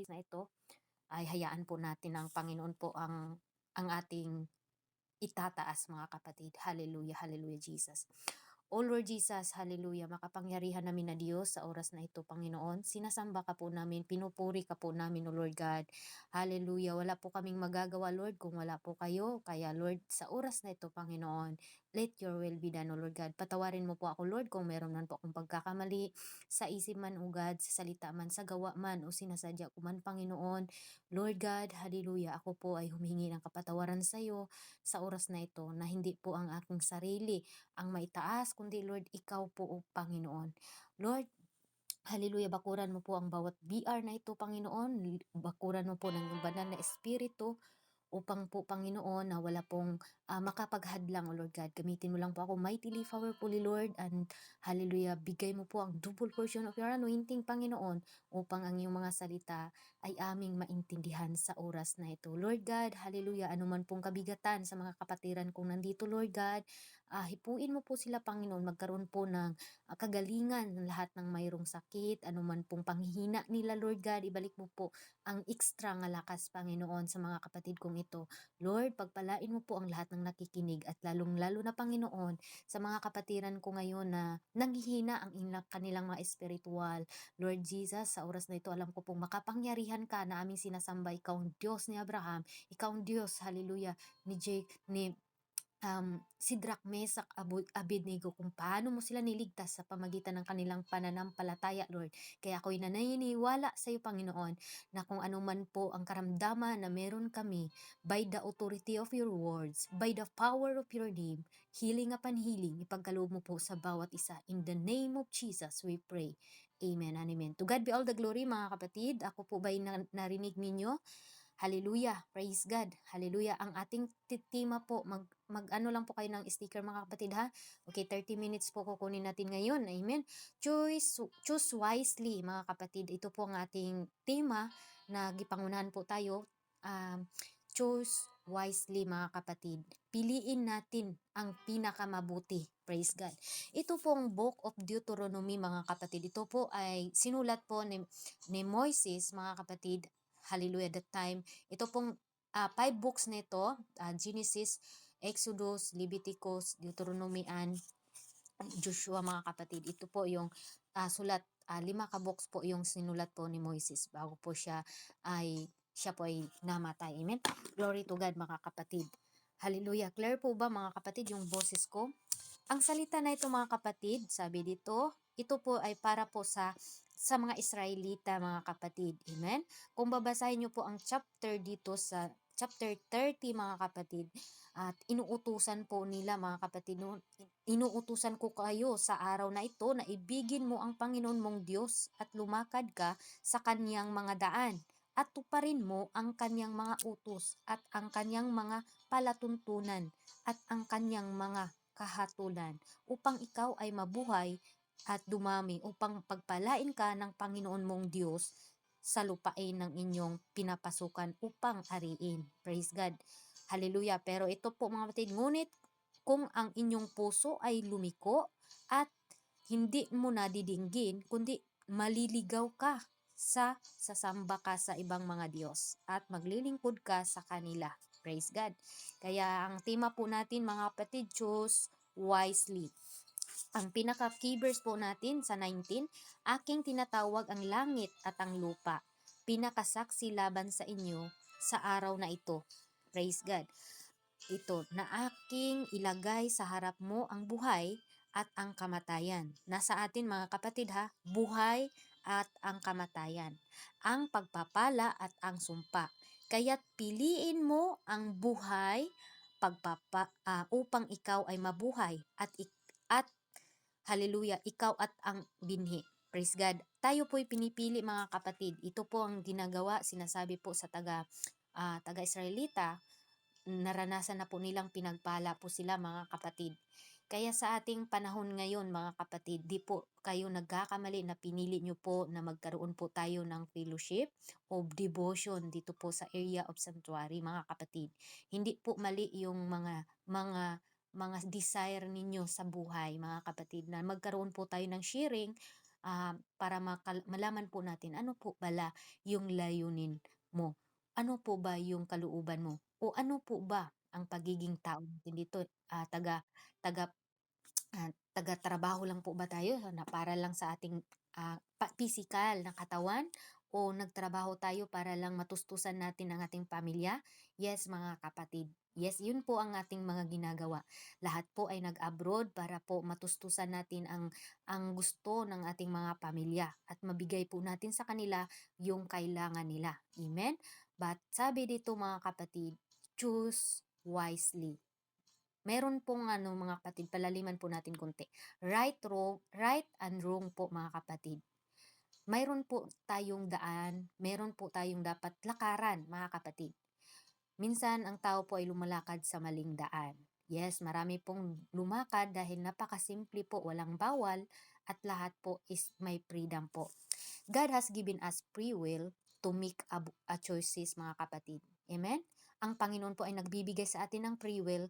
na ito ay hayaan po natin ng Panginoon po ang ating itataas mga kapatid. Hallelujah, hallelujah Jesus. O Lord Jesus, hallelujah, makapangyarihan namin na Diyos sa oras na ito, Panginoon. Sinasamba ka po namin, pinupuri ka po namin, O Lord God. Hallelujah, wala po kaming magagawa, Lord, kung wala po kayo. Kaya, Lord, sa oras na ito, Panginoon, let your will be done, O Lord God. Patawarin mo po ako, Lord, kung meron man po akong pagkakamali sa isip man, O God, sa salita man, sa gawa man, o sinasadya ko man, Panginoon. Lord God, hallelujah, ako po ay humingi ng kapatawaran sa iyo sa oras na ito na hindi po ang aking sarili ang maitaas, kundi Lord, ikaw po o Panginoon. Lord, hallelujah, bakuran mo po ang bawat BR na ito, Panginoon. Bakuran mo po ng iyong banal na espiritu upang po, Panginoon, na wala pong makapaghadlang, O Lord God. Gamitin mo lang po ako mightily, powerfully, Lord, and hallelujah, bigay mo po ang double portion of your anointing, Panginoon, upang ang iyong mga salita ay aming maintindihan sa oras na ito. Lord God, hallelujah, anuman pong kabigatan sa mga kapatiran kong nandito, Lord God, hipuin mo po sila, Panginoon, magkaroon po ng kagalingan ng lahat ng mayroong sakit, anuman pong panghihina nila, Lord God, ibalik mo po ang extra nga lakas, Panginoon, sa mga kapatid kong ito. Lord, pagpalain mo po ang lahat ng nakikinig at lalong-lalo na, Panginoon, sa mga kapatiran ko ngayon na nanghihina ang kanilang mga espiritual. Lord Jesus, sa oras na ito, alam ko pong makapangyarihan ka na aming sinasamba. Ikaw ang Diyos ni Abraham. Ikaw ang Diyos, hallelujah, ni Sidrak, Mesak, Abednego, kung paano mo sila niligtas sa pamagitan ng kanilang pananampalataya, Lord. Kaya ako'y naniniwala sa iyo, Panginoon, na kung ano man po ang karamdaman na meron kami, by the authority of your words, by the power of your name, healing upon healing, ipagkaloob mo po sa bawat isa. In the name of Jesus, we pray. Amen and amen. To God be all the glory, mga kapatid. Ako po ba'y narinig ninyo? Hallelujah, praise God. Hallelujah. Ang ating tema po, mag-ano lang po kayo ng sticker, mga kapatid, ha. Okay, 30 minutes po kukunin natin ngayon. Amen. Choose wisely, mga kapatid. Ito po ang ating tema na gipangunahan po tayo. Choose wisely, mga kapatid. Piliin natin ang pinakamabuti. Praise God. Ito pong Book of Deuteronomy, mga kapatid. Ito po ay sinulat po ni Moises, mga kapatid. Hallelujah, that time. Ito pong 5 books nito, Genesis, Exodus, Leviticus, Deuteronomy, and Joshua, mga kapatid. Ito po yung sulat, 5 ka-books po yung sinulat po ni Moises bago po siya po ay namatay. Amen. Glory to God, mga kapatid. Hallelujah. Clear po ba, mga kapatid, yung boses ko? Ang salita na ito, mga kapatid, sabi dito, ito po ay para po sa mga Israelita, mga kapatid. Amen? Kung babasahin niyo po ang chapter dito sa chapter 30, mga kapatid, at inuutusan po nila, mga kapatid, inuutusan ko kayo sa araw na ito na ibigin mo ang Panginoon mong Diyos at lumakad ka sa kanyang mga daan at tuparin mo ang kanyang mga utos at ang kanyang mga palatuntunan at ang kanyang mga kahatulan upang ikaw ay mabuhay at dumami, upang pagpalain ka ng Panginoon mong Diyos sa lupain ng inyong pinapasukan upang ariin. Praise God. Hallelujah. Pero ito po, mga kapatid, ngunit kung ang inyong puso ay lumiko at hindi mo nadidinggin, kundi maliligaw ka sa sasamba ka sa ibang mga Diyos at maglilingkod ka sa kanila. Praise God. Kaya ang tema po natin, mga kapatid, choose wisely. Ang pinaka-key verse po natin sa 19, aking tinatawag ang langit at ang lupa, pinakasaksi laban sa inyo sa araw na ito. Praise God. Ito, na aking ilagay sa harap mo ang buhay at ang kamatayan. Nasa atin, mga kapatid, ha, buhay at ang kamatayan, ang pagpapala at ang sumpa. Kaya't piliin mo ang buhay upang ikaw ay mabuhay at hallelujah, ikaw at ang binhi. Praise God. Tayo po'y pinipili, mga kapatid. Ito po ang ginagawa, sinasabi po sa taga-Israelita, naranasan na po nilang pinagpala po sila, mga kapatid. Kaya sa ating panahon ngayon, mga kapatid, di po kayo nagkakamali na pinili nyo po na magkaroon po tayo ng fellowship of devotion dito po sa area of sanctuary, mga kapatid. Hindi po mali yung mga desire ninyo sa buhay, mga kapatid, na magkaroon po tayo ng sharing para malaman po natin ano po bala yung layunin mo. Ano po ba yung kalooban mo? O ano po ba ang pagiging tao natin dito? Taga taga-trabaho lang po ba tayo na para lang sa ating pisikal na katawan o nagtrabaho tayo para lang matustusan natin ang ating pamilya? Yes, mga kapatid. Yes, yun po ang ating mga ginagawa. Lahat po ay nag-abroad para po matustusan natin ang gusto ng ating mga pamilya at mabigay po natin sa kanila yung kailangan nila. Amen? But sabi dito mga kapatid, choose wisely. Meron pong mga kapatid, palaliman po natin konti. Right and wrong po mga kapatid. Mayroon po tayong daan, meron po tayong dapat lakaran mga kapatid. Minsan ang tao po ay lumalakad sa maling daan. Yes, marami pong lumakad dahil napakasimple po, walang bawal at lahat po is may freedom po. God has given us free will to make a choices mga kapatid. Amen? Ang Panginoon po ay nagbibigay sa atin ng free will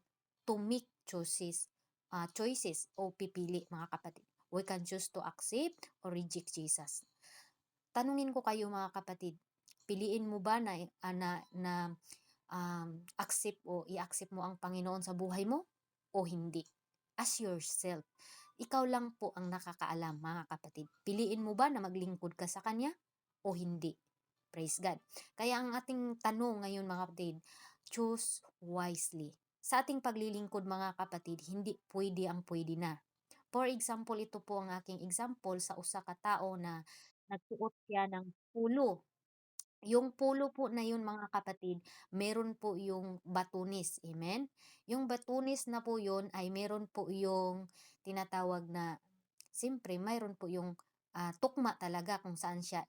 to make choices o pipili mga kapatid. We can choose to accept or reject Jesus. Tanungin ko kayo mga kapatid, piliin mo ba na accept o i-accept mo ang Panginoon sa buhay mo o hindi? Ask yourself. Ikaw lang po ang nakakaalam mga kapatid. Piliin mo ba na maglingkod ka sa Kanya o hindi? Praise God. Kaya ang ating tanong ngayon mga kapatid, choose wisely. Sa ating paglilingkod mga kapatid, hindi pwede ang pwede na. For example, ito po ang aking example sa usa ka tao na nagsuot siya ng pulo. Yung pulo po na yun mga kapatid, meron po yung batunis, amen? Yung batunis na po yun ay meron po yung tinatawag na, siyempre mayroon po yung tukma talaga kung saan siya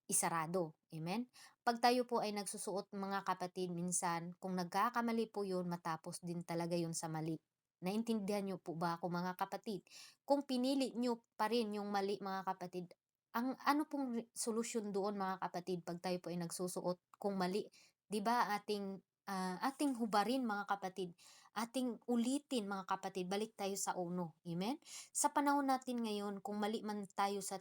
isarado, amen? Pag tayo po ay nagsusuot mga kapatid, minsan kung nagkakamali po yun, matapos din talaga yun sa mali. Naintindihan niyo po ba ako mga kapatid? Kung pinili niyo pa rin yung mali mga kapatid, ang ano pong solusyon doon mga kapatid 'pag tayo po ay nagsusuot kung mali, 'di ba ating hubarin mga kapatid, ating ulitin mga kapatid, balik tayo sa uno, amen? Sa panahon natin ngayon kung mali man tayo sa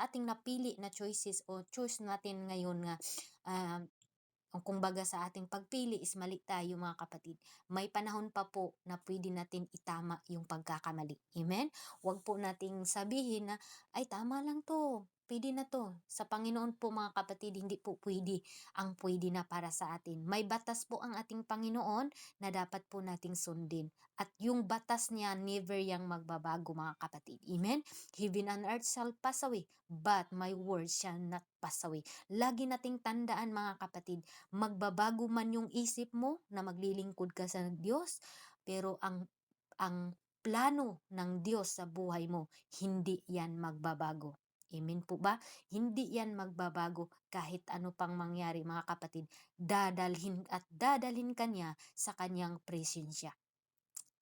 ating napili na choices o choice natin ngayon nga, ah o kumbaga sa ating pagpili is mali tayo mga kapatid, may panahon pa po na pwede natin itama yung pagkakamali. Amen? Huwag po nating sabihin na, ay tama lang to, pwede na to. Sa Panginoon po mga kapatid, hindi po pwede ang pwede na para sa atin. May batas po ang ating Panginoon na dapat po nating sundin. At yung batas niya never yang magbabago mga kapatid. Amen? Heaven and earth shall pass away, but my word shall not pass away. Lagi nating tandaan mga kapatid, magbabago man yung isip mo na maglilingkod ka sa Diyos, pero ang plano ng Diyos sa buhay mo, hindi yan magbabago. Amen po ba? Hindi yan magbabago kahit ano pang mangyari mga kapatid. Dadalhin ka niya sa kanyang presensya.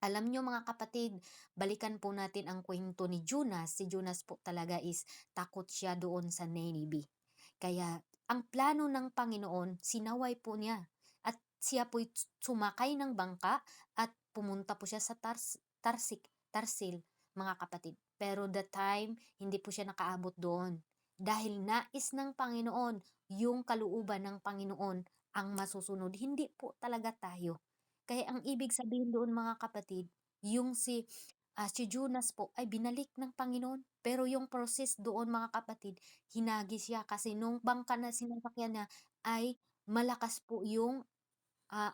Alam nyo mga kapatid, balikan po natin ang kwento ni Jonas. Si Jonas po talaga is takot siya doon sa Nineveh. Kaya ang plano ng Panginoon, sinaway po niya. At siya po'y sumakay ng bangka at pumunta po siya sa Tarsil, mga kapatid. Pero the time, hindi po siya nakaabot doon. Dahil nais ng Panginoon, yung kalooban ng Panginoon ang masusunod. Hindi po talaga tayo. Kaya ang ibig sabihin doon mga kapatid, yung si Jonas po ay binalik ng Panginoon. Pero yung process doon mga kapatid, hinagi siya kasi nung bangka na sinasakyan niya ay malakas po yung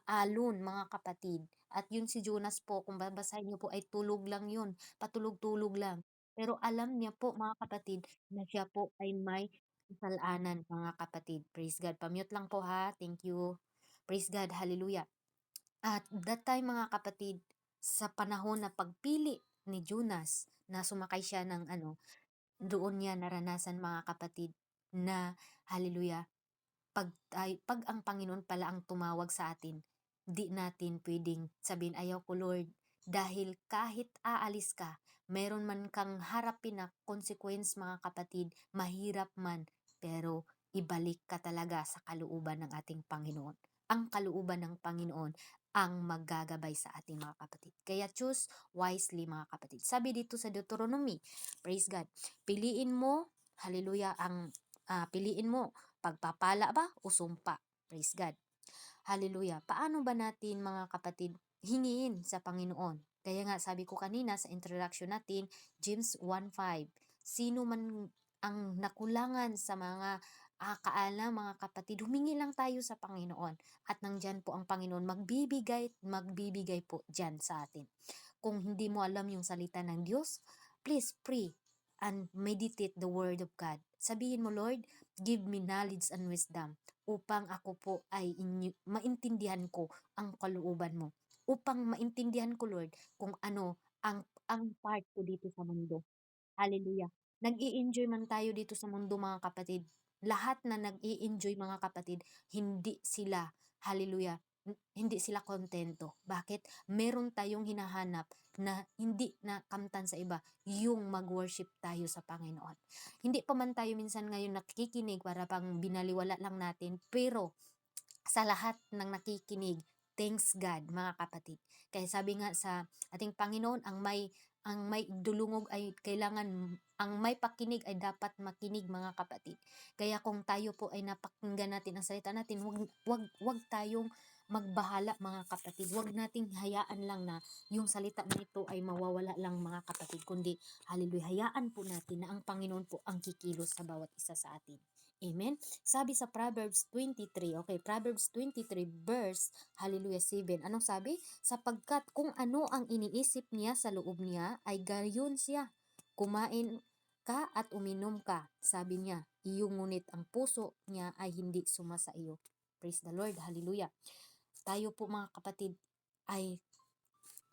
alon mga kapatid. At yun si Jonas po, kung babasahin niyo po ay tulog lang yun, patulog-tulog lang. Pero alam niya po mga kapatid na siya po ay may kasalanan mga kapatid. Praise God. Pamute lang po ha. Thank you. Praise God. Hallelujah. At that time mga kapatid, sa panahon na pagpili ni Jonas na sumakay siya ng doon niya naranasan mga kapatid na hallelujah, pag ang Panginoon pala ang tumawag sa atin, di natin pwedeng sabihin ayaw ko Lord, dahil kahit aalis ka, meron man kang harapin na consequence mga kapatid, mahirap man, pero ibalik ka talaga sa kalooban ng ating Panginoon. Ang kalooban ng Panginoon ang maggagabay sa ating mga kapatid. Kaya choose wisely mga kapatid. Sabi dito sa Deuteronomy, praise God, piliin mo, hallelujah, piliin mo, pagpapala ba o sumpa? Praise God. Hallelujah. Paano ba natin mga kapatid hingiin sa Panginoon? Kaya nga sabi ko kanina sa introduction natin, James 1:5, sino man ang nakulangan sa mga kaalam mga kapatid, humingi lang tayo sa Panginoon at nandyan po ang Panginoon magbibigay po dyan sa atin. Kung hindi mo alam yung salita ng Diyos, please pray and meditate the Word of God. Sabihin mo, Lord, give me knowledge and wisdom upang ako po ay maintindihan ko ang kalooban mo. Upang maintindihan ko, Lord, kung ano ang part ko dito sa mundo. Hallelujah. Nag-i-enjoy man tayo dito sa mundo mga kapatid. Lahat na nag-i-enjoy mga kapatid, hindi sila, hallelujah, hindi sila kontento. Bakit? Meron tayong hinahanap na hindi na kamtan sa iba, yung mag-worship tayo sa Panginoon. Hindi pa man tayo minsan ngayon nakikinig para pang binaliwala lang natin, pero sa lahat ng nakikinig, thanks God mga kapatid. Kaya sabi nga sa ating Panginoon, ang may dulungog ay kailangan, ang may pakinig ay dapat makinig mga kapatid. Kaya kung tayo po ay napakinggan natin ang salita natin, wag tayong magbahala mga kapatid. Wag nating hayaan lang na yung salita na ito ay mawawala lang mga kapatid, kundi hallelujah, hayaan po natin na ang Panginoon po ang kikilos sa bawat isa sa atin. Amen. Sabi sa Proverbs 23, okay, Proverbs 23 verse, hallelujah, 7. Anong sabi? Sapagkat kung ano ang iniisip niya sa loob niya, ay gayon siya. Kumain ka at uminom ka, sabi niya, iyong ngunit ang puso niya ay hindi sumasa iyo. Praise the Lord, hallelujah. Tayo po mga kapatid ay,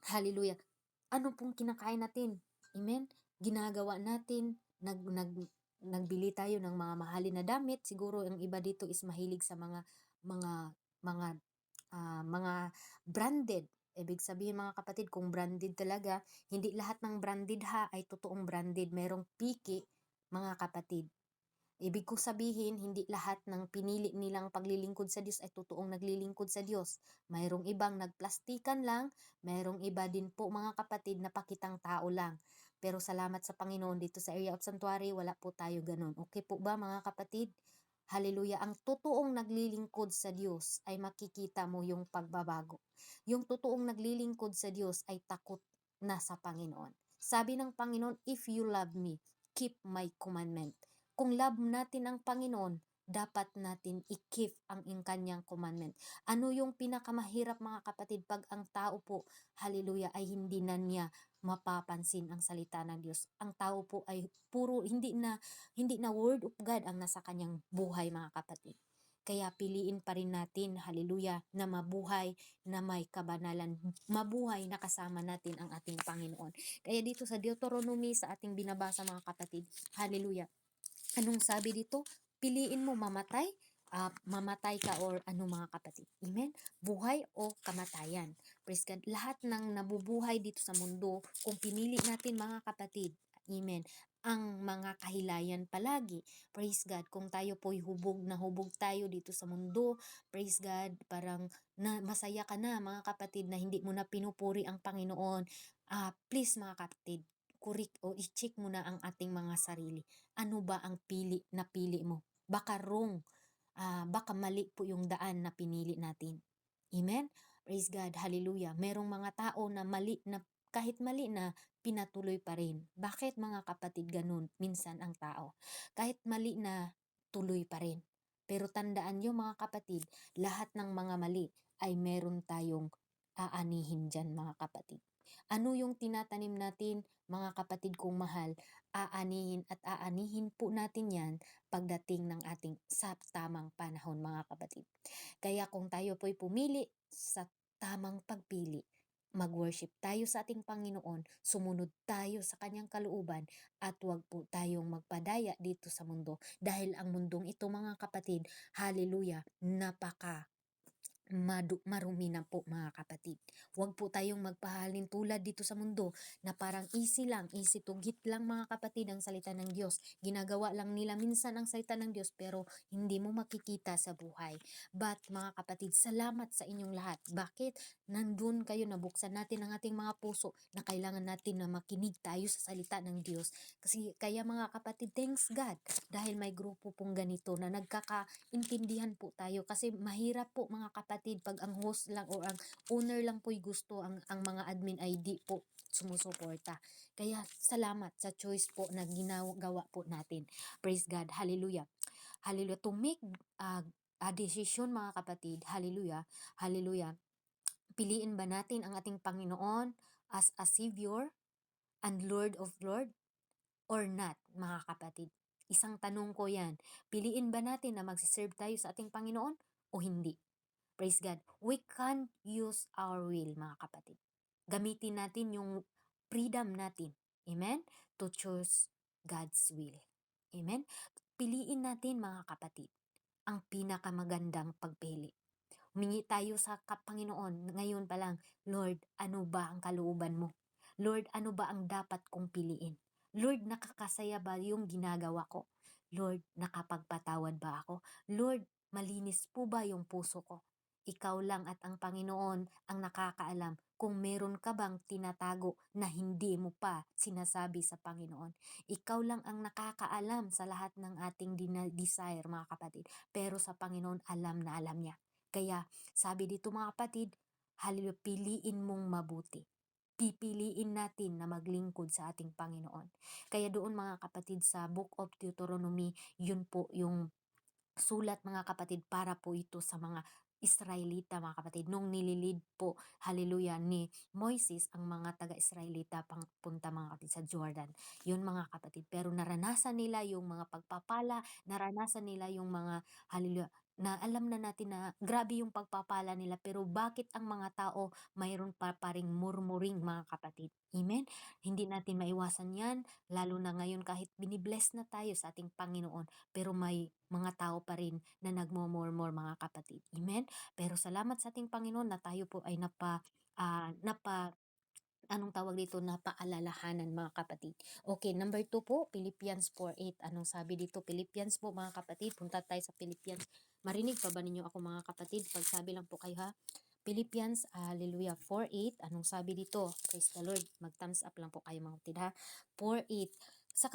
hallelujah, ano pong kinakain natin? Amen? Ginagawa natin, nagbili tayo ng mga mahalin na damit. Siguro ang iba dito is mahilig sa mga mga mga branded. Ibig sabihin mga kapatid, kung branded talaga, hindi lahat ng branded ay totoong branded. Merong piki mga kapatid. Ibig ko sabihin, hindi lahat ng pinili nilang paglilingkod sa Diyos ay totoong naglilingkod sa Diyos. Mayroong ibang nagplastikan lang, mayroong iba din po mga kapatid na pakitang tao lang. Pero salamat sa Panginoon, dito sa Area of Sanctuary, wala po tayo ganun. Okay po ba mga kapatid? Hallelujah. Ang totoong naglilingkod sa Diyos ay makikita mo yung pagbabago. Yung totoong naglilingkod sa Diyos ay takot na sa Panginoon. Sabi ng Panginoon, if you love me, keep my commandment. Kung love natin ang Panginoon, dapat natin i-keep ang kanyang commandment. Ano yung pinakamahirap mga kapatid pag ang tao po, hallelujah, ay hindi na niya mapapansin ang salita ng Diyos. Ang tao po ay puro hindi na word of God ang nasa kanyang buhay mga kapatid. Kaya piliin pa rin natin, hallelujah, na mabuhay na may kabanalan, mabuhay na kasama natin ang ating Panginoon. Kaya dito sa Deuteronomy sa ating binabasa mga kapatid, hallelujah, anong sabi dito? Piliin mo mamatay, mamatay ka or ano mga kapatid. Amen? Buhay o kamatayan. Praise God. Lahat ng nabubuhay dito sa mundo, kung pinili natin mga kapatid, amen, ang mga kahilayan palagi. Praise God. Kung tayo po'y hubog na hubog tayo dito sa mundo, praise God, parang masaya ka na mga kapatid na hindi mo na pinupuri ang Panginoon. Please mga kapatid, kurik o i-check mo na ang ating mga sarili. Ano ba ang napili mo? Baka wrong, baka mali po yung daan na pinili natin. Amen? Praise God, hallelujah. Merong mga tao na kahit mali na pinatuloy pa rin. Bakit mga kapatid ganun? Minsan ang tao. Kahit mali na tuloy pa rin. Pero tandaan nyo mga kapatid, lahat ng mga mali ay meron tayong aanihin dyan mga kapatid. Ano yung tinatanim natin mga kapatid kong mahal, aanihin at aanihin po natin yan pagdating ng ating sa tamang panahon mga kapatid. Kaya kung tayo po'y pumili sa tamang pagpili, mag-worship tayo sa ating Panginoon, sumunod tayo sa kanyang kalooban at huwag po tayong magpadaya dito sa mundo dahil ang mundong ito mga kapatid, hallelujah, marumi na po mga kapatid. Huwag po tayong magpahalin tulad dito sa mundo na parang easy lang, easy to get lang mga kapatid ang salita ng Diyos. Ginagawa lang nila minsan ang salita ng Diyos pero hindi mo makikita sa buhay. But mga kapatid, salamat sa inyong lahat. Bakit? nandun kayo, nabuksan natin ang ating mga puso na kailangan natin na makinig tayo sa salita ng Diyos. Kasi kaya mga kapatid, thanks God dahil may grupo pong ganito na nagkakaintindihan po tayo, kasi mahirap po mga kapatid pag ang host lang o ang owner lang po'y gusto, ang mga admin ay di po sumusuporta. Kaya salamat sa choice po na ginagawa po natin. Praise God. Hallelujah. Hallelujah. To make a decision mga kapatid. Hallelujah. Hallelujah. Piliin ba natin ang ating Panginoon as a Savior and Lord of Lord or not, mga kapatid? Isang tanong ko yan. Piliin ba natin na magsiserve tayo sa ating Panginoon o hindi? Praise God. We can't use our will, mga kapatid. Gamitin natin yung freedom natin. Amen? To choose God's will. Amen? Piliin natin, mga kapatid, ang pinakamagandang pagpili. Humingi tayo sa Panginoon ngayon pa lang, Lord, ano ba ang kalooban mo? Lord, ano ba ang dapat kong piliin? Lord, nakakasaya ba yung ginagawa ko? Lord, nakapagpatawad ba ako? Lord, malinis po ba yung puso ko? Ikaw lang at ang Panginoon ang nakakaalam kung meron ka bang tinatago na hindi mo pa sinasabi sa Panginoon. Ikaw lang ang nakakaalam sa lahat ng ating desire, mga kapatid. Pero sa Panginoon, alam na alam niya. Kaya sabi dito mga kapatid, hallelujah, piliin mong mabuti. Pipiliin natin na maglingkod sa ating Panginoon. Kaya doon mga kapatid sa Book of Deuteronomy, yun po yung sulat mga kapatid para po ito sa mga Israelita mga kapatid. Nung nililid po, hallelujah, ni Moises ang mga taga-Israelita punta mga kapatid sa Jordan. Yun mga kapatid. Pero naranasan nila yung mga pagpapala, naranasan nila yung mga, hallelujah, na alam na natin na grabe yung pagpapala nila, pero bakit ang mga tao mayroon pa ring murmuring mga kapatid? Amen? Hindi natin maiwasan yan, lalo na ngayon kahit binibless na tayo sa ating Panginoon, pero may mga tao pa rin na nagmo-murmur mga kapatid. Amen? Pero salamat sa ating Panginoon na tayo po ay anong tawag dito, napaalalahanan mga kapatid. Okay, number 2 po, Philippians 4:8. Anong sabi dito? Philippians po mga kapatid. Punta tayo sa Philippians. Marinig pa ba ninyo ako mga kapatid? Pagsabi lang po kayo ha. Philippians, hallelujah, 4:8. Anong sabi dito? Praise the Lord. Mag-thumbs up lang po kayo mga kapatid ha. 4:8. Sa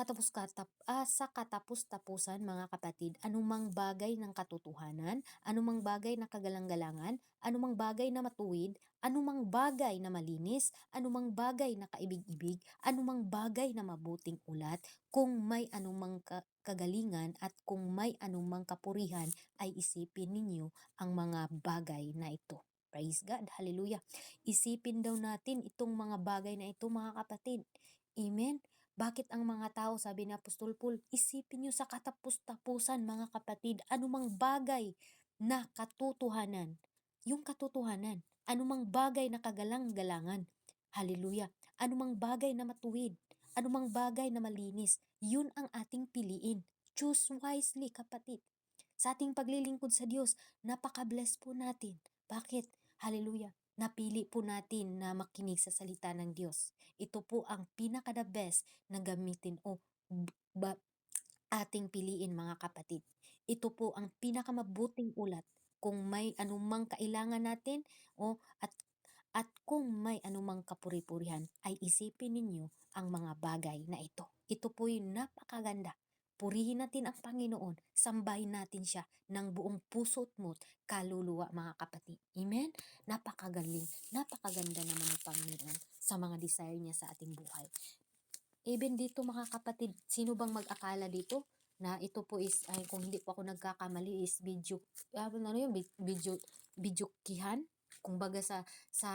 katapus-tapusan mga kapatid, anumang bagay ng katotohanan, anumang bagay na kagalang-galangan, anumang bagay na matuwid, anumang bagay na malinis, anumang bagay na kaibig-ibig, anumang bagay na mabuting ulat, kung may anumang kagalingan at kung may anumang kapurihan, ay isipin ninyo ang mga bagay na ito. Praise God. Hallelujah. Isipin daw natin itong mga bagay na ito mga kapatid. Amen. Bakit ang mga tao, sabi ni Apostol Paul, isipin nyo sa katapus-tapusan mga kapatid, anumang bagay na katotohanan. Yung katotohanan, anumang bagay na kagalang-galangan. Hallelujah. Anumang bagay na matuwid, anumang bagay na malinis, yun ang ating piliin. Choose wisely kapatid. Sa ating paglilingkod sa Diyos, napaka-bless po natin. Bakit? Hallelujah. Napili po natin na makinig sa salita ng Diyos. Ito po ang pinaka-the best na gamitin o ating piliin mga kapatid. Ito po ang pinakamabuting ulat kung may anumang kailangan natin o at kung may anumang kapuri-purihan, ay isipin ninyo ang mga bagay na ito. Ito po yung napakaganda. Purihin natin ang Panginoon, sambahin natin siya ng buong puso't mo't kaluluwa mga kapatid. Amen? Napakagaling, napakaganda naman ng Panginoon sa mga desire niya sa ating buhay. Even dito mga kapatid, sino bang mag-akala dito na ito po is, ay, kung hindi po ako nagkakamali, is bidyukihan? Kung baga sa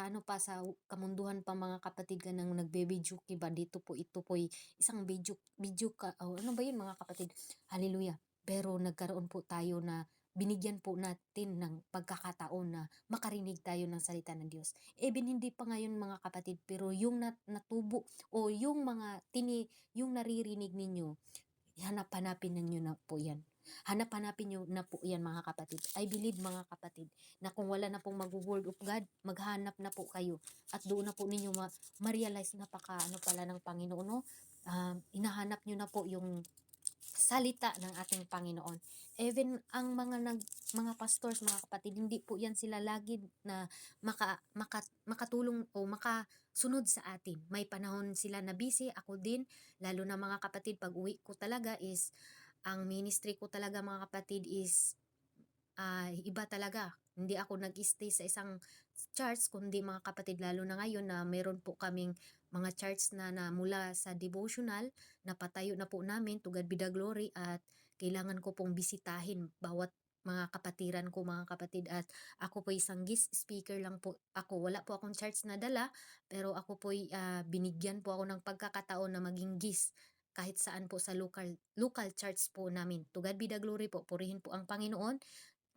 ano pa, sa kamunduhan pa mga kapatid ka nang nagbe-bidyuki ba, dito po ito po isang ano ba yun mga kapatid? Hallelujah. Pero nagkaroon po tayo na binigyan po natin ng pagkakataon na makarinig tayo ng salita ng Diyos. Even hindi pa ngayon mga kapatid, pero yung natubo o yung yung naririnig ninyo, hanap-hanapin ninyo na po yan. Hanap-hanapin nyo na po yan mga kapatid. I believe mga kapatid na kung wala na pong mag-word of God, maghanap na po kayo. At doon na po ninyo ma-realize napaka ano pala ng Panginoon. No? Hinahanap nyo na po yung salita ng ating Panginoon. Even ang mga pastors, mga kapatid, hindi po yan sila lagi na makatulong o makasunod sa atin. May panahon sila na busy, ako din, lalo na mga kapatid, pag uwi ko talaga is, ang ministry ko talaga mga kapatid is iba talaga. Hindi ako nag-stay sa isang church, kundi mga kapatid, lalo na ngayon na meron po kaming mga church na mula sa devotional, napatayo na po namin, to God be the glory, at kailangan ko pong bisitahin bawat mga kapatiran ko mga kapatid, at ako po isang guest speaker lang po ako, wala po akong church na dala, pero ako po binigyan po ako ng pagkakataon na maging guest kahit saan po sa local church po namin. To God be the glory po, purihin po ang Panginoon.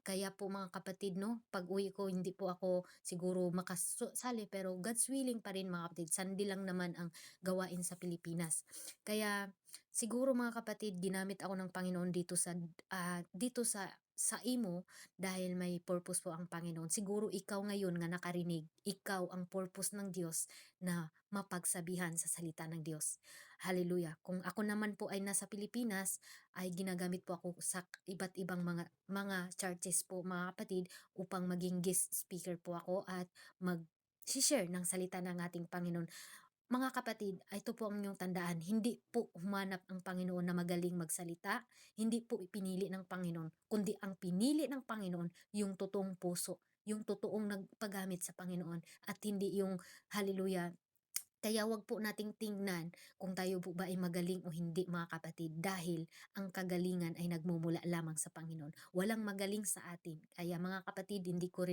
Kaya po mga kapatid 'no, pag-uwi ko hindi po ako siguro makasali, pero God's willing pa rin mga kapatid, sandi lang naman ang gawain sa Pilipinas. Kaya siguro mga kapatid, ginamit ako ng Panginoon dito sa imo dahil may purpose po ang Panginoon. Siguro ikaw ngayon nga nakarinig, ikaw ang purpose ng Diyos na mapagsabihan sa salita ng Diyos. Hallelujah. Kung ako naman po ay nasa Pilipinas, ay ginagamit po ako sa iba't ibang mga churches po mga kapatid, upang maging guest speaker po ako at mag-share ng salita ng ating Panginoon. Mga kapatid, ito po ang inyong tandaan, hindi po humanap ang Panginoon na magaling magsalita, hindi po ipinili ng Panginoon, kundi ang pinili ng Panginoon yung totoong puso, yung totoong nagpagamit sa Panginoon, at hindi yung hallelujah. Kaya wag po nating tingnan kung tayo po ba ay magaling o hindi mga kapatid, dahil ang kagalingan ay nagmumula lamang sa Panginoon. Walang magaling sa atin. Kaya mga kapatid, hindi ko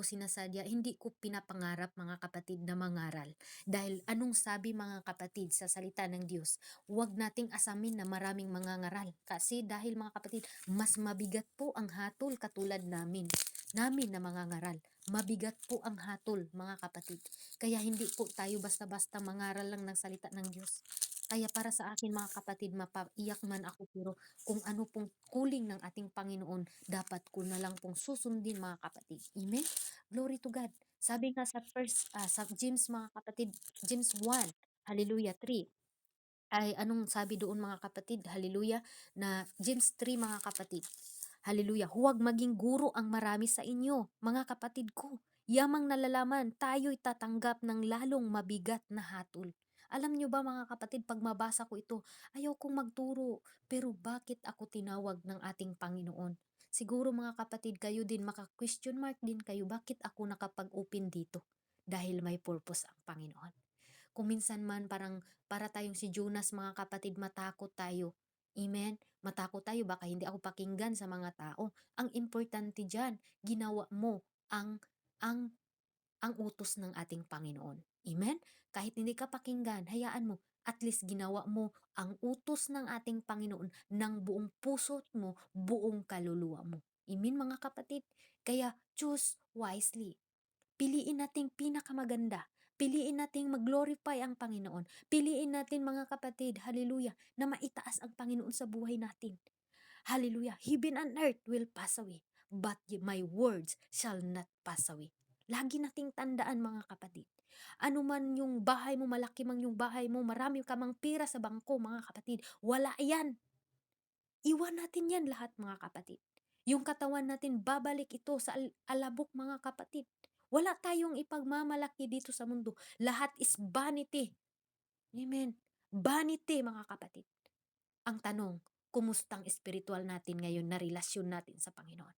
sinasadya, hindi ko pinapangarap mga kapatid na mangaral. Dahil anong sabi mga kapatid sa salita ng Diyos? Huwag nating asamin na maraming mangangaral. Kasi dahil mga kapatid, mas mabigat po ang hatol katulad namin na mangangaral. Mabigat po ang hatol mga kapatid. Kaya hindi po tayo basta-basta mangaral lang ng salita ng Diyos. Kaya para sa akin mga kapatid, mapaiyak man ako, pero kung ano pong kuling ng ating Panginoon, dapat ko na lang pong susundin mga kapatid. Amen? Glory to God. Sabi nga sa James mga kapatid, James 1, hallelujah, 3. Ay anong sabi doon mga kapatid? Hallelujah. Na James 3 mga kapatid. Hallelujah. Huwag maging guro ang marami sa inyo, mga kapatid ko. Yamang nalalaman, tayo'y tatanggap ng lalong mabigat na hatol. Alam nyo ba mga kapatid, pag mabasa ko ito, ayaw kong magturo. Pero bakit ako tinawag ng ating Panginoon? Siguro mga kapatid, kayo din, maka-question mark din kayo, bakit ako nakapag-open dito? Dahil may purpose ang Panginoon. Kung minsan man para tayong si Jonas mga kapatid, matakot tayo. Amen? Matakot tayo, baka hindi ako pakinggan sa mga tao. Ang importante diyan, ginawa mo ang ang ang utos ng ating Panginoon. Amen? Kahit hindi ka pakinggan, hayaan mo, at least ginawa mo ang utos ng ating Panginoon ng buong puso mo, buong kaluluwa mo. Amen mga kapatid? Kaya choose wisely. Piliin nating pinakamaganda. Piliin nating mag-glorify ang Panginoon. Piliin natin mga kapatid, hallelujah, na maitaas ang Panginoon sa buhay natin. Hallelujah. Heaven and earth will pass away, but my words shall not pass away. Lagi nating tandaan mga kapatid. Ano man yung bahay mo, malaki man yung bahay mo, marami ka mang pira sa bangko mga kapatid, wala yan. Iwan natin yan lahat mga kapatid. Yung katawan natin, babalik ito sa alabok mga kapatid. Wala tayong ipagmamalaki dito sa mundo. Lahat is vanity. Amen. Vanity mga kapatid. Ang tanong, kumustang spiritual natin ngayon na relasyon natin sa Panginoon?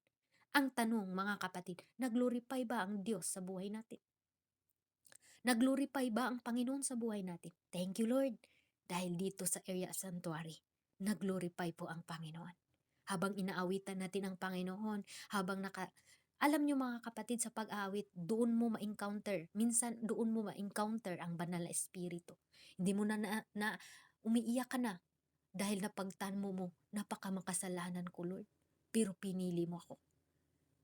Ang tanong mga kapatid, nag-glorify ba ang Diyos sa buhay natin? Nag-glorify ba ang Panginoon sa buhay natin? Thank you Lord. Dahil dito sa area sanctuary, nag-glorify po ang Panginoon. Habang inaawitan natin ang Panginoon, alam nyo mga kapatid, sa pag-aawit, doon mo ma-encounter, minsan doon mo ma-encounter ang banal na espiritu. Hindi mo na umiiyak ka na dahil napagtanmo mo, napakamakasalanan ko Lord, pero pinili mo ako.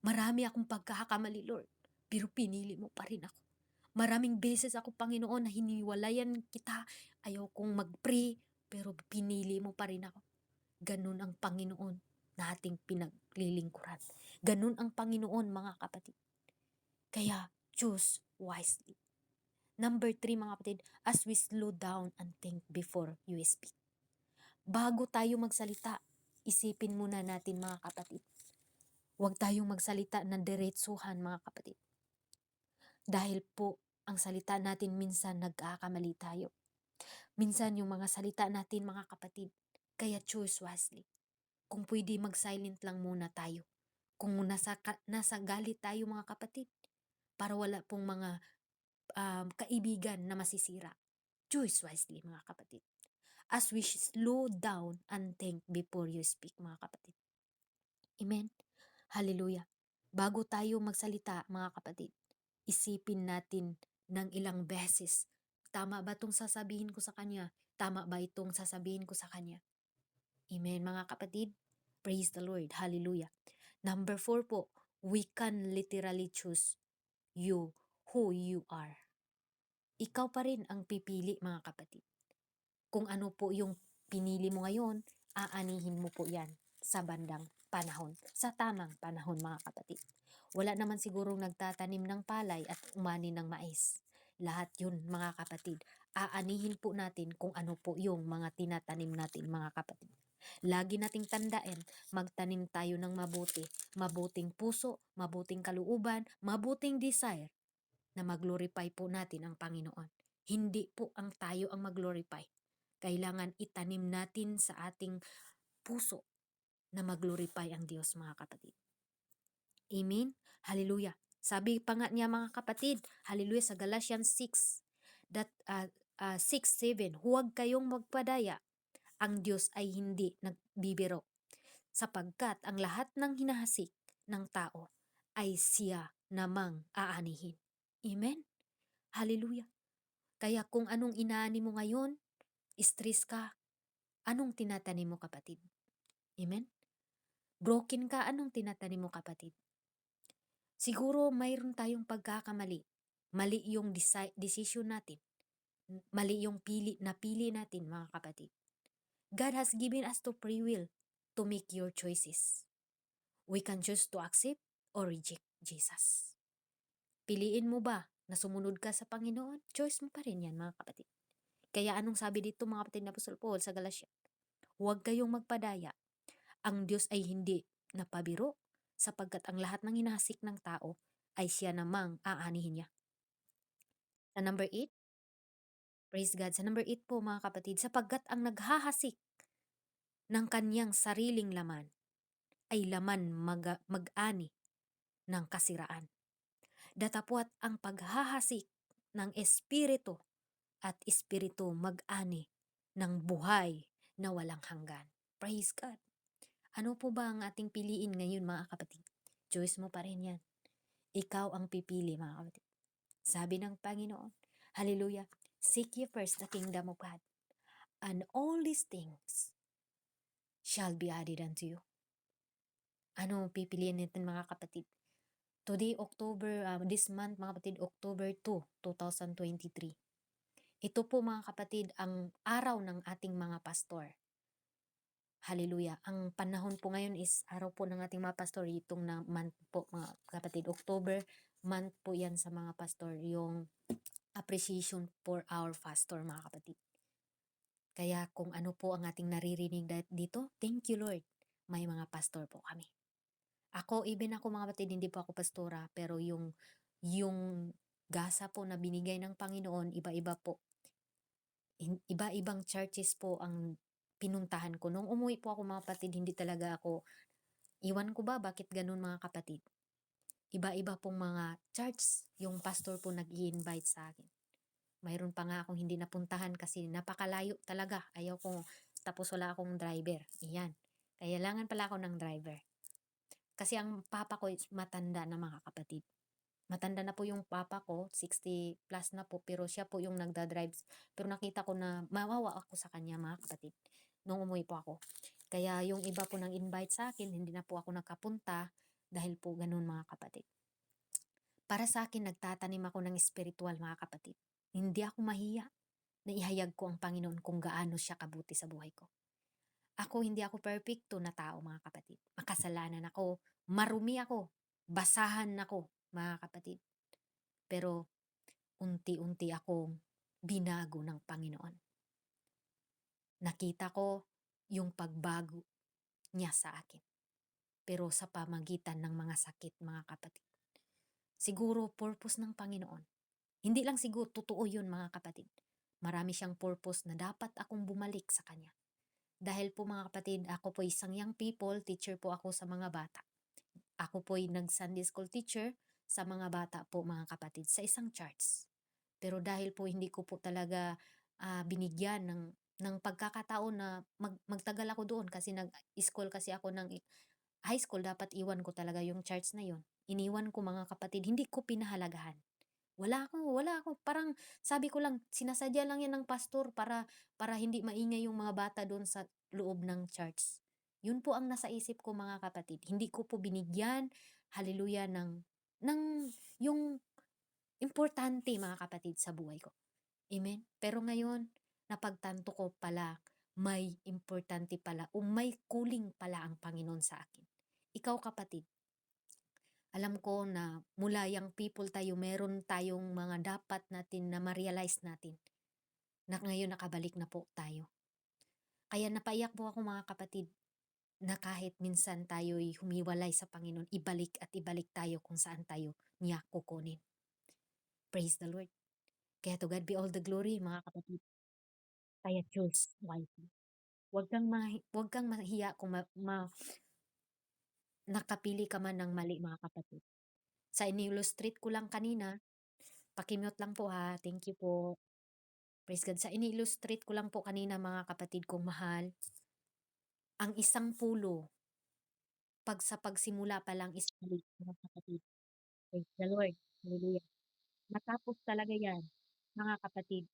Marami akong pagkakakamali Lord, pero pinili mo pa rin ako. Maraming beses ako Panginoon na hiniwalayan kita, ayaw kong mag-pray, pero pinili mo pa rin ako. Ganun ang Panginoon na ating pinaglilingkuran. Ganun ang Panginoon mga kapatid. Kaya choose wisely. Number 3 mga kapatid, as we slow down and think before you speak. Bago tayo magsalita, isipin muna natin mga kapatid. Huwag tayong magsalita ng diretsuhan mga kapatid. Dahil po, ang salita natin minsan nagkakamali tayo. Minsan yung mga salita natin mga kapatid, kaya choose wisely. Kung pwede mag-silent lang muna tayo. Kung nasa galit tayo mga kapatid, para wala pong mga kaibigan na masisira. Choose wisely mga kapatid. As we slow down and think before you speak mga kapatid. Amen? Hallelujah. Bago tayo magsalita mga kapatid, isipin natin ng ilang beses, tama ba itong sasabihin ko sa kanya? Tama ba itong sasabihin ko sa kanya? Amen mga kapatid? Praise the Lord. Hallelujah. Number 4 po, we can literally choose you who you are. Ikaw pa rin ang pipili mga kapatid. Kung ano po yung pinili mo ngayon, aanihin mo po yan sa bandang panahon, sa tamang panahon mga kapatid. Wala naman sigurong nagtatanim ng palay at umani ng mais. Lahat yun mga kapatid, aanihin po natin kung ano po yung mga tinatanim natin mga kapatid. Lagi nating tandaan, magtanim tayo ng mabuti, mabuting puso, mabuting kalooban, mabuting desire na mag-glorify po natin ang Panginoon. Hindi po ang tayo ang mag-glorify. Kailangan itanim natin sa ating puso na mag-glorify ang Diyos mga kapatid. Amen? Hallelujah. Sabi pa nga niya mga kapatid, hallelujah, sa Galatians 6, 6:7, huwag kayong magpadaya. Ang Diyos ay hindi nagbibiro, sapagkat ang lahat ng hinahasik ng tao ay siya namang aanihin. Amen? Hallelujah. Kaya kung anong inaani mo ngayon, stress ka, anong tinatanim mo kapatid? Amen? Broken ka, anong tinatanim mo kapatid? Siguro mayroon tayong pagkakamali. Mali yung decision natin. Mali yung napili natin mga kapatid. God has given us to free will to make your choices. We can choose to accept or reject Jesus. Piliin mo ba na sumunod ka sa Panginoon? Choice mo pa rin yan mga kapatid. Kaya anong sabi dito mga kapatid na Apostol Paul sa Galatia? Huwag kayong magpadaya. Ang Diyos ay hindi napabiro, sapagkat ang lahat ng hinahasik ng tao ay siya namang aanihin niya. Sa number 8, praise God. Sa number 8 po mga kapatid, sapagkat ang naghahasik ng kanyang sariling laman ay laman mag-ani ng kasiraan. Datapwat ang paghahasik ng espiritu at espiritu mag-ani ng buhay na walang hanggan. Praise God. Ano po ba ang ating piliin ngayon mga kapatid? Choice mo pa rin yan. Ikaw ang pipili mga kapatid. Sabi ng Panginoon, hallelujah, seek ye first the kingdom of God, and all these things shall be added unto you. Ano pipiliin natin mga kapatid? Today, this month mga kapatid, October 2, 2023. Ito po mga kapatid ang araw ng ating mga pastor. Hallelujah. Ang panahon po ngayon is araw po ng ating mga pastor. Itong na month po mga kapatid, October month po yan sa mga pastor. Yung appreciation for our pastor mga kapatid. Kaya kung ano po ang ating naririnig dito, thank you Lord. May mga pastor po kami. Even ako mga kapatid, hindi po ako pastora, pero yung gasa po na binigay ng Panginoon, iba-iba po. Iba-ibang churches po ang pinuntahan ko. Nung umuwi po ako mga kapatid, hindi talaga ako, iwan ko ba bakit ganun mga kapatid? Iba-iba pong mga church, yung pastor po nag-i-invite sa akin. Mayroon pa nga akong hindi napuntahan kasi napakalayo talaga. Ayaw ko, tapos wala akong driver. Iyan. Kailangan pala ako ng driver. Kasi ang papa ko is matanda na mga kapatid. Matanda na po yung papa ko, 60 plus na po, pero siya po yung nagda-drive. Pero nakita ko na mawawa ako sa kanya mga kapatid, nung umuwi po ako. Kaya yung iba po nang invite sa akin, hindi na po ako nakapunta dahil po ganun mga kapatid. Para sa akin, nagtatanim ako ng spiritual mga kapatid. Hindi ako mahiya na ihayag ko ang Panginoon kung gaano siya kabuti sa buhay ko. Hindi ako perfecto na tao mga kapatid. Makasalanan ako, marumi ako, basahan ako mga kapatid. Pero unti-unti akong binago ng Panginoon. Nakita ko yung pagbago niya sa akin. Pero sa pamagitan ng mga sakit, mga kapatid. Siguro purpose ng Panginoon. Hindi lang siguro, totoo yun mga kapatid. Marami siyang purpose na dapat akong bumalik sa Kanya. Dahil po mga kapatid, ako po isang young people, teacher po ako sa mga bata. Ako po ay nag-Sunday school teacher sa mga bata po mga kapatid sa isang church. Pero dahil po hindi ko po talaga binigyan ng pagkakataon na magtagal ako doon kasi nag-school kasi ako ng high school, dapat iwan ko talaga yung church na yon. Iniwan ko mga kapatid, hindi ko pinahalagahan. Wala ako. Parang sabi ko lang, sinasadya lang yan ng pastor para hindi maingay yung mga bata doon sa loob ng church. Yun po ang nasa isip ko mga kapatid. Hindi ko po binigyan, hallelujah, ng yung importante mga kapatid sa buhay ko. Amen? Pero ngayon, napagtanto ko pala, may importante pala o may kuling pala ang Panginoon sa akin. Ikaw kapatid, alam ko na mula young people tayo, meron tayong mga dapat natin na ma-realize natin na ngayon nakabalik na po tayo. Kaya napaiyak po ako mga kapatid na kahit minsan tayo'y humiwalay sa Panginoon, ibalik at ibalik tayo kung saan tayo niya kukunin. Praise the Lord. Kaya to God be all the glory mga kapatid. Kaya choose wisely. Huwag kang mahiya kung nakapili ka man ng mali mga kapatid. Sa ini-illustrate ko lang kanina, pakimute lang po ha, thank you po. Praise God. Sa ini-illustrate ko lang po kanina mga kapatid kong mahal, ang isang pulo, sa pagsimula pa lang is mali mga kapatid. Praise the Lord. Hallelujah. Matapos talaga yan, mga kapatid.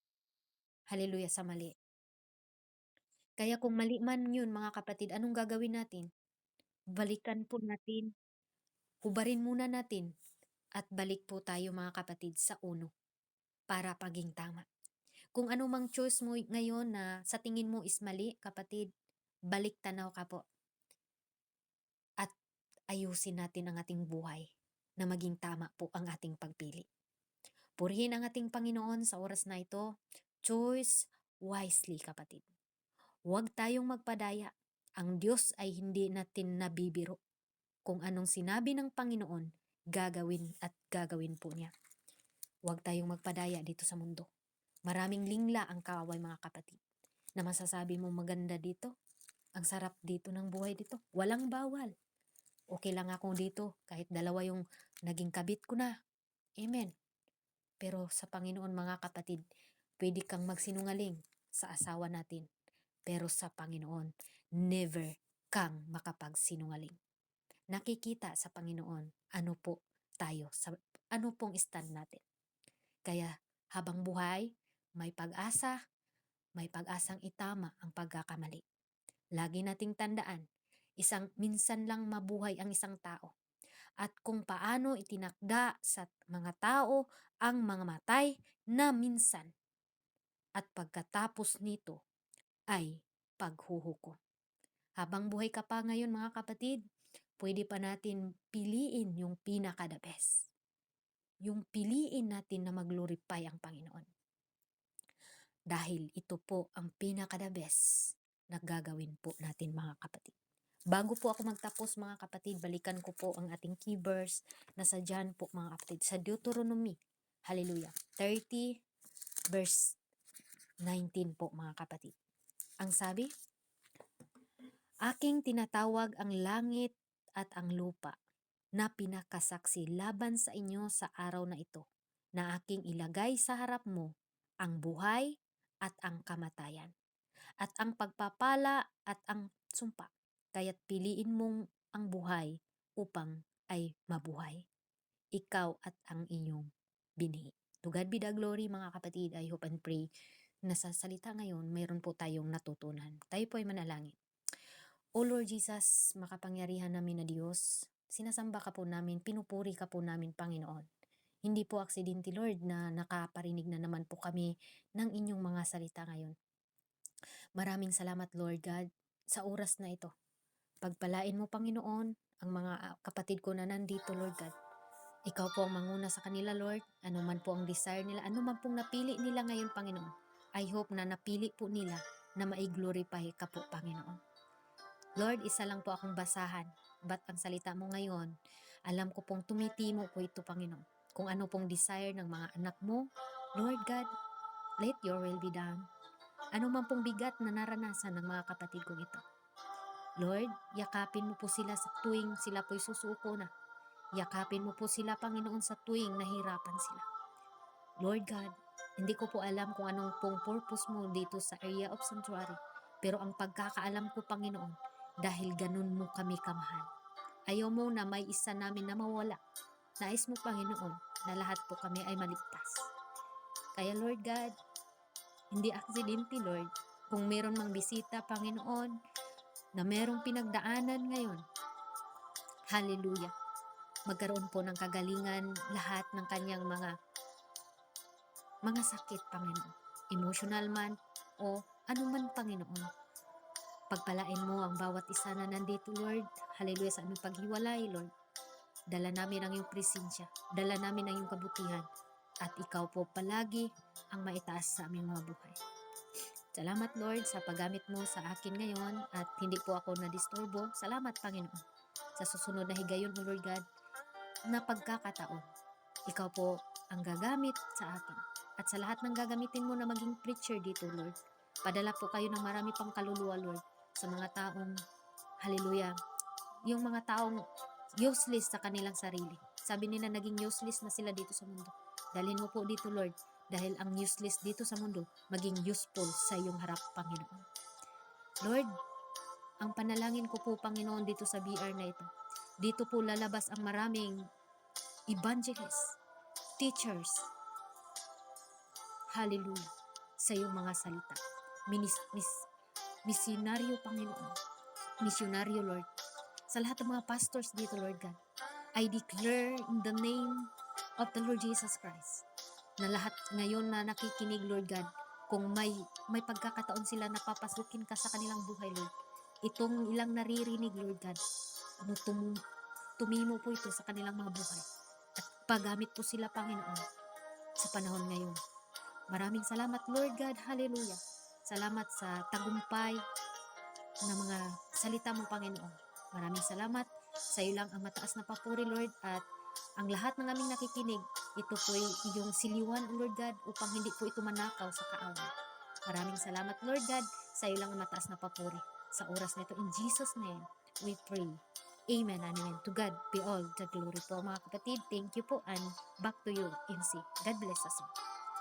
Hallelujah sa mali. Kaya kung mali man yun mga kapatid, anong gagawin natin? Balikan po natin, hubarin muna natin, at balik po tayo mga kapatid sa uno para paging tama. Kung ano mang choice mo ngayon na sa tingin mo is mali, kapatid, balik tanaw ka po. At ayusin natin ang ating buhay na maging tama po ang ating pagpili. Purihin ang ating Panginoon sa oras na ito. Choice wisely, kapatid. Huwag tayong magpadaya. Ang Diyos ay hindi natin nabibiro. Kung anong sinabi ng Panginoon, gagawin at gagawin po niya. Huwag tayong magpadaya dito sa mundo. Maraming lingla ang kaaway mga kapatid. Na masasabi mo maganda dito. Ang sarap dito ng buhay dito. Walang bawal. Okay lang ako dito kahit dalawa yung naging kabit ko na. Amen. Pero sa Panginoon mga kapatid, pwede kang magsinungaling sa asawa natin. Pero sa Panginoon, never kang makapagsinungaling. Nakikita sa Panginoon ano po tayo, ano pong stand natin. Kaya habang buhay, may pag-asa, may pag-asang itama ang pagkakamali. Lagi nating tandaan, minsan lang mabuhay ang isang tao. At kung paano itinakda sa mga tao ang mga matay na minsan. At pagkatapos nito ay paghuhukom. Habang buhay ka pa ngayon mga kapatid, pwede pa natin piliin yung pinaka-the best. Yung piliin natin na mag-glorify ang Panginoon. Dahil ito po ang pinaka-the best na gagawin po natin mga kapatid. Bago po ako magtapos mga kapatid, balikan ko po ang ating key verse na sa John po mga kapatid, sa Deuteronomy, hallelujah, 30 verse 19 po mga kapatid. Ang sabi, aking tinatawag ang langit at ang lupa na pinakasaksi laban sa inyo sa araw na ito, na aking ilagay sa harap mo ang buhay at ang kamatayan, at ang pagpapala at ang sumpa. Kaya't piliin mong ang buhay upang ay mabuhay. Ikaw at ang inyong binhi. To God be the glory mga kapatid. I hope and pray na sa salita ngayon, mayroon po tayong natutunan. Tayo po ay manalangin. O Lord Jesus, makapangyarihan namin na Diyos, sinasamba ka po namin, pinupuri ka po namin Panginoon. Hindi po aksidente Lord na nakaparinig na naman po kami ng inyong mga salita ngayon. Maraming salamat Lord God sa oras na ito. Pagpalain mo Panginoon ang mga kapatid ko na nandito Lord God. Ikaw po ang manguna sa kanila Lord. Ano man po ang desire nila, ano man pong napili nila ngayon Panginoon. I hope na napili po nila na mai-glorify ka po Panginoon. Lord, isa lang po akong basahan. Ba't ang salita mo ngayon, alam ko pong tumitimo po ito, Panginoon. Kung ano pong desire ng mga anak mo, Lord God, let your will be done. Ano man pong bigat na naranasan ng mga kapatid kong ito. Lord, yakapin mo po sila sa tuwing sila po'y susuko na. Yakapin mo po sila, Panginoon, sa tuwing nahirapan sila. Lord God, hindi ko po alam kung anong pong purpose mo dito sa area of sanctuary. Pero ang pagkakaalam ko, Panginoon, dahil ganun mo kami kamahal. Ayaw mo na may isa namin na mawala. Nais mo, Panginoon, na lahat po kami ay maligtas. Kaya Lord God, hindi aksidente, Lord, kung meron mang bisita, Panginoon, na merong pinagdaanan ngayon, hallelujah, magkaroon po ng kagalingan lahat ng kanyang mga sakit, Panginoon, emotional man o anuman, Panginoon. Pagpalain mo ang bawat isa na nandito, Lord, hallelujah, sa aming paghiwalay, Lord. Dala namin ang iyong presensya, dala namin ang iyong kabutihan, at ikaw po palagi ang maitaas sa aming mga buhay. Salamat, Lord, sa paggamit mo sa akin ngayon at hindi po ako nadisturbo. Salamat, Panginoon, sa susunod na higayon, O Lord God, na pagkakataon. Ikaw po ang gagamit sa akin. At sa lahat ng gagamitin mo na maging preacher dito, Lord, padala po kayo ng marami pang kaluluwa, Lord, sa mga taong, hallelujah, yung mga taong useless sa kanilang sarili. Sabi nila naging useless na sila dito sa mundo. Dalhin mo po dito, Lord, dahil ang useless dito sa mundo maging useful sa iyong harap, Panginoon. Lord, ang panalangin ko po, Panginoon, dito sa BR na ito, dito po lalabas ang maraming evangelists, teachers, hallelujah, sa iyong mga salita. Misyonaryo, Panginoon, misyonaryo, Lord, sa lahat ng mga pastors dito, Lord God, I declare in the name of the Lord Jesus Christ, na lahat ngayon na nakikinig, Lord God, kung may pagkakataon sila na papasukin ka sa kanilang buhay, Lord, itong ilang naririnig, Lord God, tumimo po ito sa kanilang mga buhay at paggamit po sila, Panginoon, sa panahon ngayon. Maraming salamat, Lord God, hallelujah. Salamat sa tagumpay na mga salita mo, Panginoon. Maraming salamat. Sa iyo lang ang mataas na papuri, Lord, at ang lahat ng aming nakikinig, ito po ay iyong siliwan, Lord God, upang hindi po ito manakaw sa kaaway. Maraming salamat, Lord God. Sa iyo lang ang mataas na papuri. Sa oras na ito, in Jesus' name, we pray. Amen and amen. To God be all the glory po, mga kapatid. Thank you po, and back to you, MC. God bless us all.